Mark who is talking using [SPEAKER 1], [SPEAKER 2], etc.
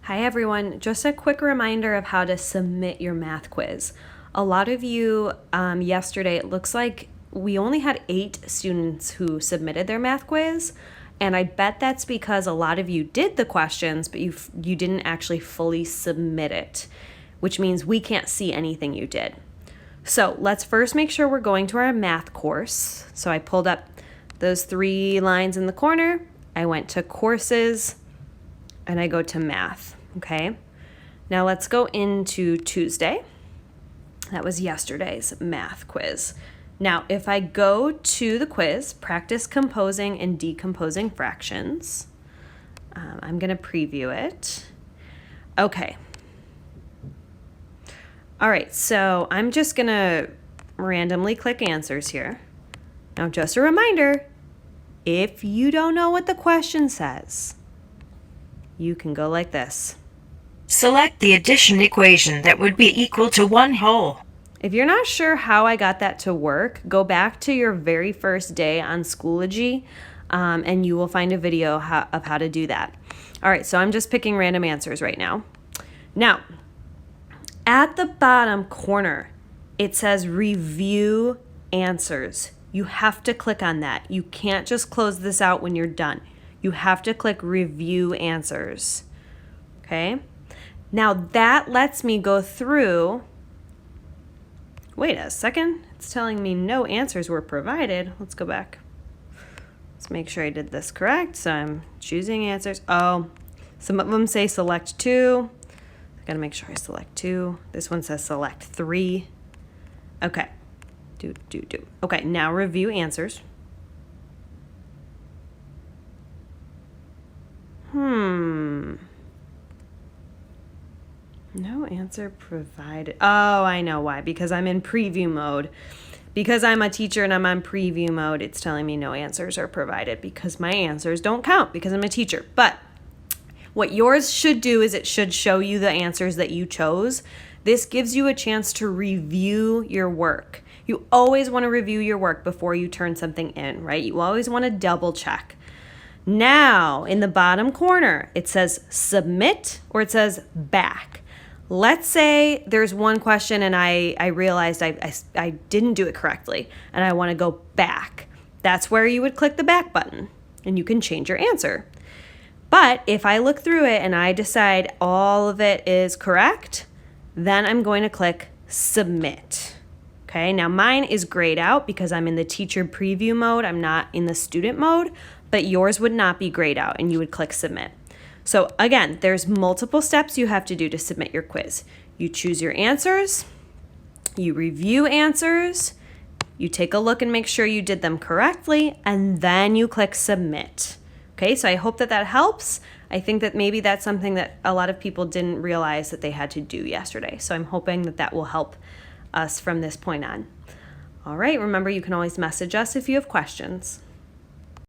[SPEAKER 1] Hi everyone, just a quick reminder of how to submit your math quiz. A lot of you, yesterday, it looks like we only had 8 students who submitted their math quiz, and I bet that's because a lot of you did the questions, but you didn't actually fully submit it, which means we can't see anything you did. So let's first make sure we're going to our math course. So I pulled up those 3 lines in the corner, I went to courses, and I go to math. Okay, now let's go into Tuesday. That was yesterday's math quiz. Now, if I go to the quiz, practice composing and decomposing fractions, I'm going to preview it. Okay. All right, so I'm just going to randomly click answers here. Now, just a reminder, if you don't know what the question says, you can go like this.
[SPEAKER 2] Select the addition equation that would be equal to 1 whole.
[SPEAKER 1] If you're not sure how I got that to work, go back to your very first day on Schoology, and you will find a video of how to do that. All right, so I'm just picking random answers right now. Now, at the bottom corner, it says review answers. You have to click on that. You can't just close this out when you're done. You have to click review answers. Okay? Now that lets me go through. Wait a second. It's telling me no answers were provided. Let's go back. Let's make sure I did this correct. So I'm choosing answers. Oh, some of them say select 2. I gotta make sure I select 2. This one says select 3. Okay. Okay, now review answers. No answer provided. Oh, I know why. Because I'm in preview mode. Because I'm a teacher and I'm on preview mode, it's telling me no answers are provided because my answers don't count because I'm a teacher. But what yours should do is it should show you the answers that you chose. This gives you a chance to review your work. You always want to review your work before you turn something in, right? You always want to double check. Now, in the bottom corner, it says submit or it says back. Let's say there's one question and I realized I didn't do it correctly and I want to go back. That's where you would click the back button and you can change your answer. But if I look through it and I decide all of it is correct, then I'm going to click submit. Okay, now mine is grayed out because I'm in the teacher preview mode. I'm not in the student mode, but yours would not be grayed out and you would click submit. So again, there's multiple steps you have to do to submit your quiz. You choose your answers, you review answers, you take a look and make sure you did them correctly, and then you click submit. Okay, so I hope that helps. I think that maybe that's something that a lot of people didn't realize that they had to do yesterday. So I'm hoping that will help us from this point on. All right, remember you can always message us if you have questions.